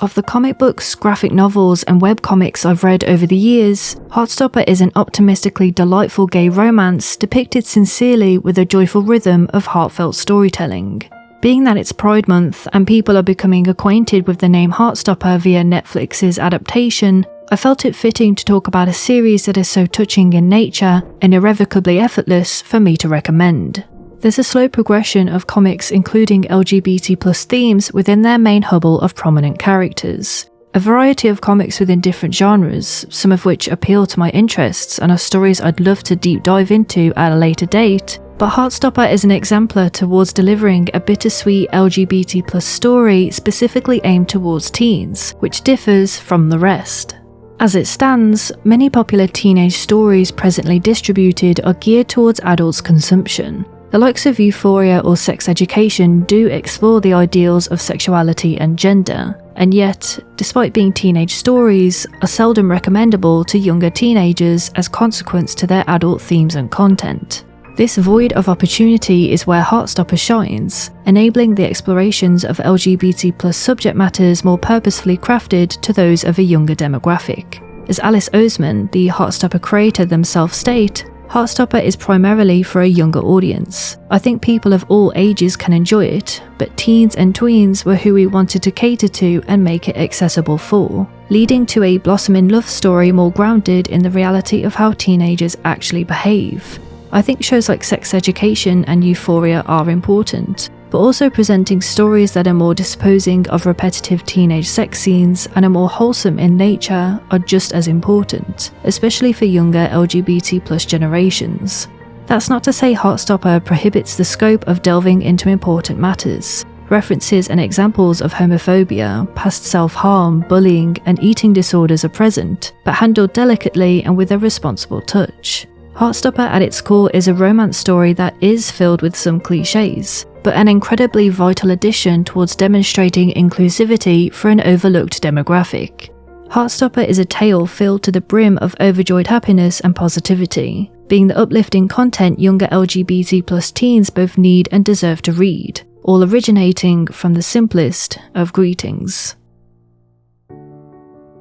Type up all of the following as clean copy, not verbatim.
Of the comic books, graphic novels, and webcomics I've read over the years, Heartstopper is an optimistically delightful gay romance depicted sincerely with a joyful rhythm of heartfelt storytelling. Being that it's Pride Month and people are becoming acquainted with the name Heartstopper via Netflix's adaptation, I felt it fitting to talk about a series that is so touching in nature and irrevocably effortless for me to recommend. There's a slow progression of comics including LGBT+ themes within their main hubble of prominent characters. A variety of comics within different genres, some of which appeal to my interests and are stories I'd love to deep dive into at a later date, but Heartstopper is an exemplar towards delivering a bittersweet LGBT+ story specifically aimed towards teens, which differs from the rest. As it stands, many popular teenage stories presently distributed are geared towards adults' consumption. The likes of Euphoria or Sex Education do explore the ideals of sexuality and gender, and yet, despite being teenage stories, are seldom recommendable to younger teenagers as consequence to their adult themes and content. This void of opportunity is where Heartstopper shines, enabling the explorations of LGBT+ subject matters more purposefully crafted to those of a younger demographic. As Alice Oseman, the Heartstopper creator themselves state, Heartstopper is primarily for a younger audience. I think people of all ages can enjoy it, but teens and tweens were who we wanted to cater to and make it accessible for, leading to a blossoming love story more grounded in the reality of how teenagers actually behave. I think shows like Sex Education and Euphoria are important, but also presenting stories that are more disposing of repetitive teenage sex scenes and are more wholesome in nature are just as important, especially for younger LGBT+ generations. That's not to say Heartstopper prohibits the scope of delving into important matters. References and examples of homophobia, past self-harm, bullying, and eating disorders are present, but handled delicately and with a responsible touch. Heartstopper at its core is a romance story that is filled with some cliches, but an incredibly vital addition towards demonstrating inclusivity for an overlooked demographic. Heartstopper is a tale filled to the brim of overjoyed happiness and positivity, being the uplifting content younger LGBT+ teens both need and deserve to read, all originating from the simplest of greetings.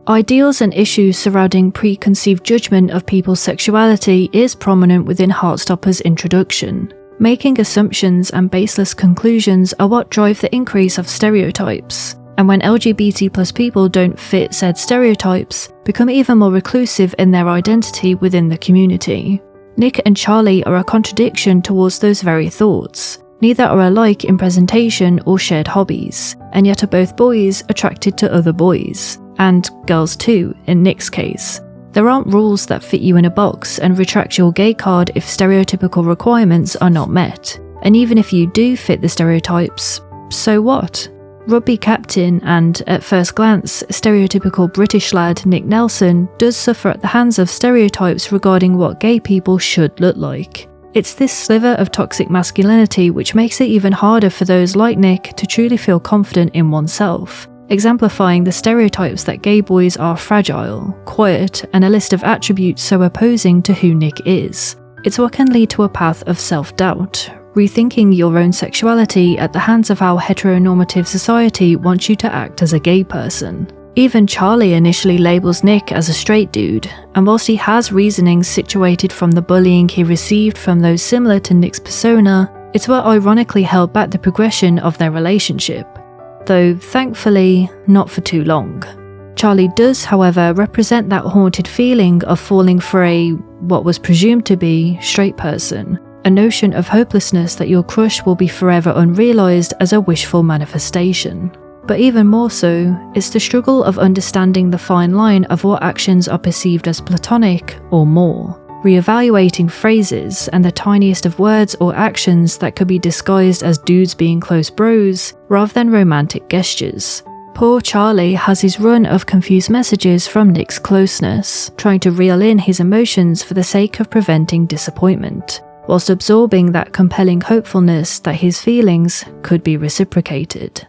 Ideals and issues surrounding preconceived judgment of people's sexuality is prominent within Heartstopper's introduction. Making assumptions and baseless conclusions are what drive the increase of stereotypes, and when LGBT+ people don't fit said stereotypes, become even more reclusive in their identity within the community. Nick and Charlie are a contradiction towards those very thoughts. Neither are alike in presentation or shared hobbies, and yet are both boys attracted to other boys. And girls too, in Nick's case. There aren't rules that fit you in a box and retract your gay card if stereotypical requirements are not met. And even if you do fit the stereotypes, so what? Rugby captain and, at first glance, stereotypical British lad Nick Nelson does suffer at the hands of stereotypes regarding what gay people should look like. It's this sliver of toxic masculinity which makes it even harder for those like Nick to truly feel confident in oneself, exemplifying the stereotypes that gay boys are fragile, quiet, and a list of attributes so opposing to who Nick is. It's what can lead to a path of self-doubt, rethinking your own sexuality at the hands of how heteronormative society wants you to act as a gay person. Even Charlie initially labels Nick as a straight dude, and whilst he has reasonings situated from the bullying he received from those similar to Nick's persona, it's what ironically held back the progression of their relationship. Though, thankfully, not for too long. Charlie does, however, represent that haunted feeling of falling for what was presumed to be, straight person, a notion of hopelessness that your crush will be forever unrealised as a wishful manifestation. But even more so, it's the struggle of understanding the fine line of what actions are perceived as platonic or more, re-evaluating phrases and the tiniest of words or actions that could be disguised as dudes being close bros, rather than romantic gestures. Poor Charlie has his run of confused messages from Nick's closeness, trying to reel in his emotions for the sake of preventing disappointment, whilst absorbing that compelling hopefulness that his feelings could be reciprocated.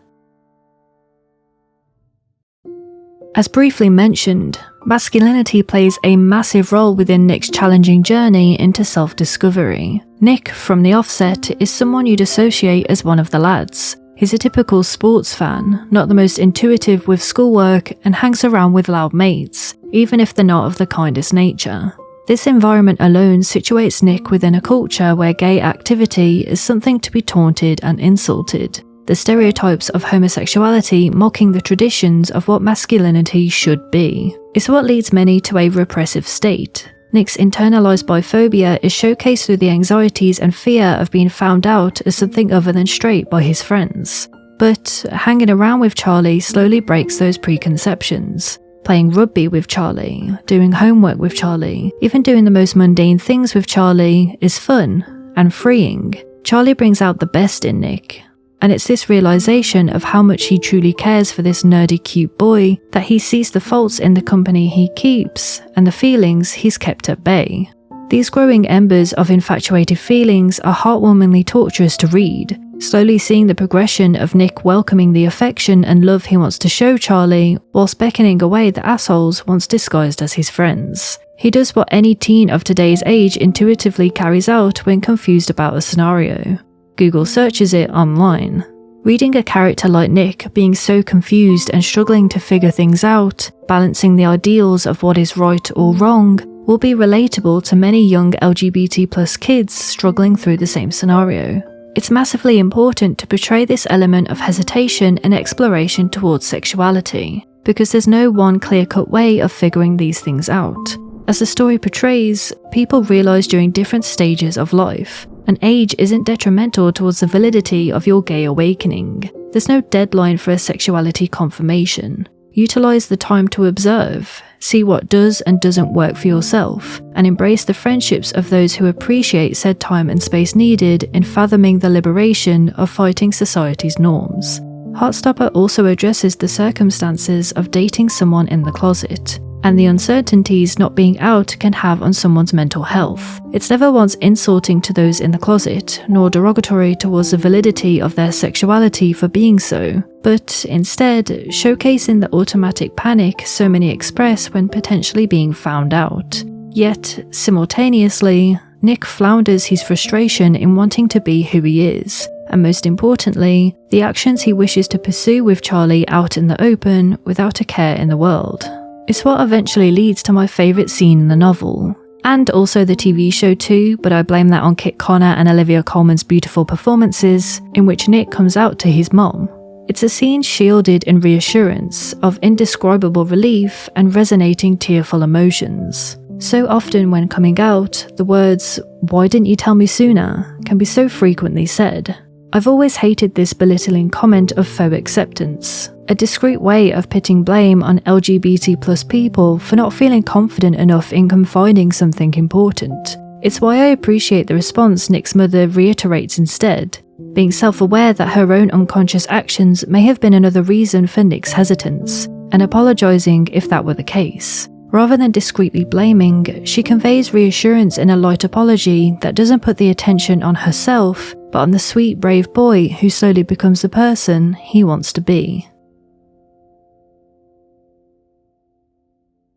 As briefly mentioned, masculinity plays a massive role within Nick's challenging journey into self-discovery. Nick, from the offset, is someone you'd associate as one of the lads, He's a typical sports fan, not the most intuitive with schoolwork, and hangs around with loud mates, even if they're not of the kindest nature. This environment alone situates Nick within a culture where gay activity is something to be taunted and insulted, the stereotypes of homosexuality mocking the traditions of what masculinity should be. It's what leads many to a repressive state. Nick's internalized biphobia is showcased through the anxieties and fear of being found out as something other than straight by his friends. But hanging around with Charlie slowly breaks those preconceptions. Playing rugby with Charlie, doing homework with Charlie, even doing the most mundane things with Charlie is fun and freeing. Charlie brings out the best in Nick, and it's this realization of how much he truly cares for this nerdy cute boy that he sees the faults in the company he keeps and the feelings he's kept at bay. These growing embers of infatuated feelings are heartwarmingly torturous to read, slowly seeing the progression of Nick welcoming the affection and love he wants to show Charlie, whilst beckoning away the assholes once disguised as his friends. He does what any teen of today's age intuitively carries out when confused about a scenario. Google searches it online. Reading a character like Nick being so confused and struggling to figure things out, balancing the ideals of what is right or wrong, will be relatable to many young LGBT+ kids struggling through the same scenario. It's massively important to portray this element of hesitation and exploration towards sexuality, because there's no one clear-cut way of figuring these things out. As the story portrays, people realise during different stages of life, and age isn't detrimental towards the validity of your gay awakening. There's no deadline for a sexuality confirmation. Utilise the time to observe, see what does and doesn't work for yourself, and embrace the friendships of those who appreciate said time and space needed in fathoming the liberation of fighting society's norms. Heartstopper also addresses the circumstances of dating someone in the closet, and the uncertainties not being out can have on someone's mental health. It's never once insulting to those in the closet, nor derogatory towards the validity of their sexuality for being so, but instead showcasing the automatic panic so many express when potentially being found out. Yet, simultaneously, Nick flounders his frustration in wanting to be who he is, and most importantly, the actions he wishes to pursue with Charlie out in the open without a care in the world. It's what eventually leads to my favourite scene in the novel, and also the TV show too, but I blame that on Kit Connor and Olivia Colman's beautiful performances, in which Nick comes out to his mom. It's a scene shielded in reassurance, of indescribable relief and resonating tearful emotions. So often when coming out, the words, "Why didn't you tell me sooner?" can be so frequently said. I've always hated this belittling comment of faux acceptance, a discreet way of pitting blame on LGBT+ people for not feeling confident enough in confiding something important. It's why I appreciate the response Nick's mother reiterates instead, being self-aware that her own unconscious actions may have been another reason for Nick's hesitance, and apologising if that were the case. Rather than discreetly blaming, she conveys reassurance in a light apology that doesn't put the attention on herself, but on the sweet, brave boy who slowly becomes the person he wants to be.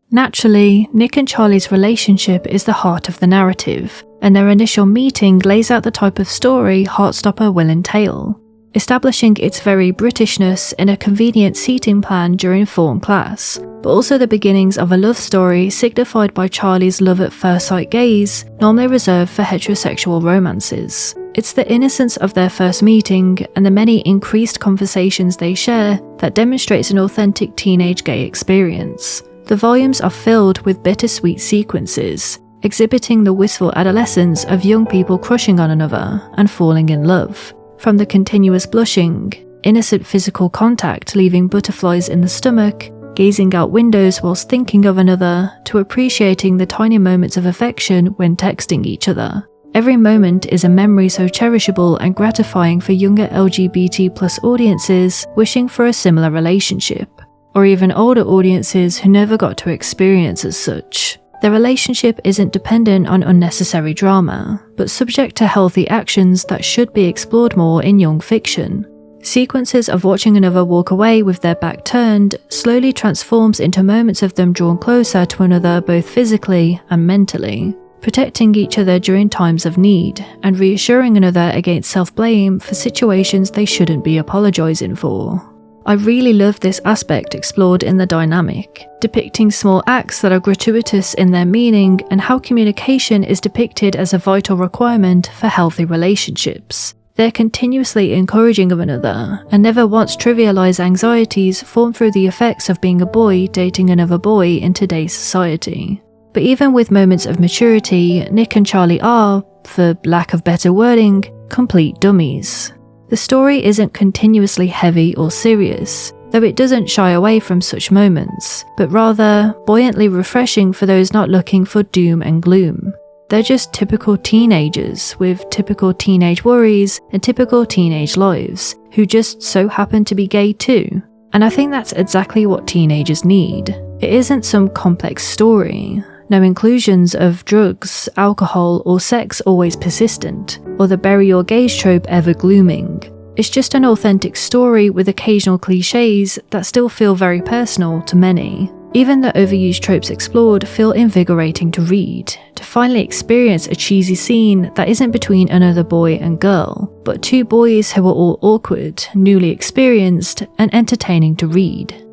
Naturally, Nick and Charlie's relationship is the heart of the narrative, and their initial meeting lays out the type of story Heartstopper will entail, establishing its very Britishness in a convenient seating plan during form class, but also the beginnings of a love story signified by Charlie's love at first sight gaze, normally reserved for heterosexual romances. It's the innocence of their first meeting and the many increased conversations they share that demonstrates an authentic teenage gay experience. The volumes are filled with bittersweet sequences, exhibiting the wistful adolescence of young people crushing on another and falling in love. From the continuous blushing, innocent physical contact leaving butterflies in the stomach, gazing out windows whilst thinking of another, to appreciating the tiny moments of affection when texting each other. Every moment is a memory so cherishable and gratifying for younger LGBT+ audiences wishing for a similar relationship, or even older audiences who never got to experience as such. Their relationship isn't dependent on unnecessary drama, but subject to healthy actions that should be explored more in young fiction. Sequences of watching another walk away with their back turned slowly transforms into moments of them drawn closer to another both physically and mentally, protecting each other during times of need, and reassuring another against self-blame for situations they shouldn't be apologising for. I really love this aspect explored in the dynamic, depicting small acts that are gratuitous in their meaning and how communication is depicted as a vital requirement for healthy relationships. They're continuously encouraging of another, and never once trivialise anxieties formed through the effects of being a boy dating another boy in today's society. But even with moments of maturity, Nick and Charlie are, for lack of better wording, complete dummies. The story isn't continuously heavy or serious, though it doesn't shy away from such moments, but rather buoyantly refreshing for those not looking for doom and gloom. They're just typical teenagers with typical teenage worries and typical teenage lives, who just so happen to be gay too. And I think that's exactly what teenagers need. It isn't some complex story. No inclusions of drugs, alcohol, or sex always persistent, or the bury your gays trope ever glooming. It's just an authentic story with occasional cliches that still feel very personal to many. Even the overused tropes explored feel invigorating to read, to finally experience a cheesy scene that isn't between another boy and girl, but two boys who are all awkward, newly experienced, and entertaining to read.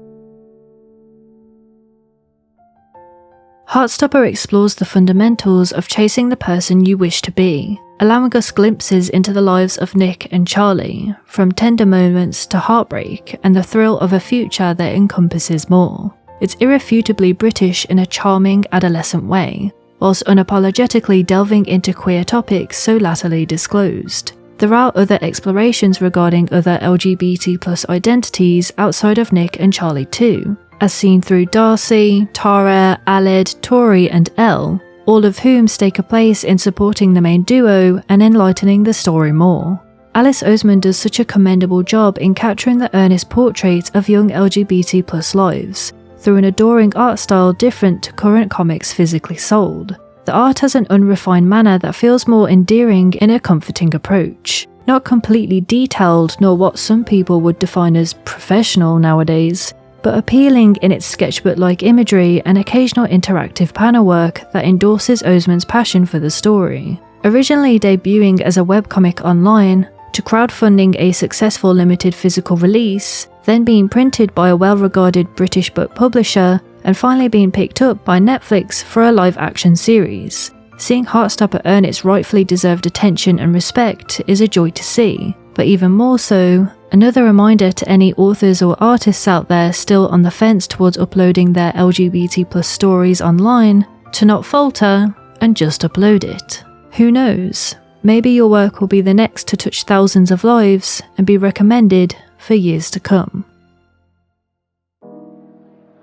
Heartstopper explores the fundamentals of chasing the person you wish to be, allowing us glimpses into the lives of Nick and Charlie, from tender moments to heartbreak and the thrill of a future that encompasses more. It's irrefutably British in a charming adolescent way, whilst unapologetically delving into queer topics so latterly disclosed. There are other explorations regarding other LGBT+ identities outside of Nick and Charlie too, as seen through Darcy, Tara, Aled, Tori and Elle, all of whom stake a place in supporting the main duo and enlightening the story more. Alice Oseman does such a commendable job in capturing the earnest portraits of young LGBT+ lives, through an adoring art style different to current comics physically sold. The art has an unrefined manner that feels more endearing in a comforting approach. Not completely detailed nor what some people would define as professional nowadays, but appealing in its sketchbook-like imagery and occasional interactive panel work that endorses Oseman's passion for the story. Originally debuting as a webcomic online, to crowdfunding a successful limited physical release, then being printed by a well-regarded British book publisher, and finally being picked up by Netflix for a live-action series. Seeing Heartstopper earn its rightfully deserved attention and respect is a joy to see, but even more so, another reminder to any authors or artists out there still on the fence towards uploading their LGBT+ stories online, to not falter and just upload it. Who knows, maybe your work will be the next to touch thousands of lives and be recommended for years to come.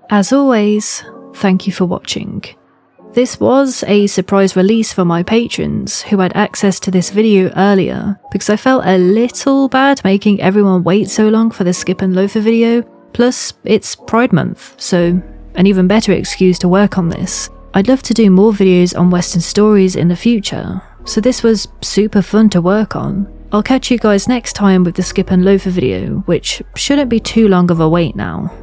As always, thank you for watching. This was a surprise release for my patrons who had access to this video earlier, because I felt a little bad making everyone wait so long for the Skip and Loafer video, plus it's Pride Month, so an even better excuse to work on this. I'd love to do more videos on Western stories in the future, so this was super fun to work on. I'll catch you guys next time with the Skip and Loafer video, which shouldn't be too long of a wait now.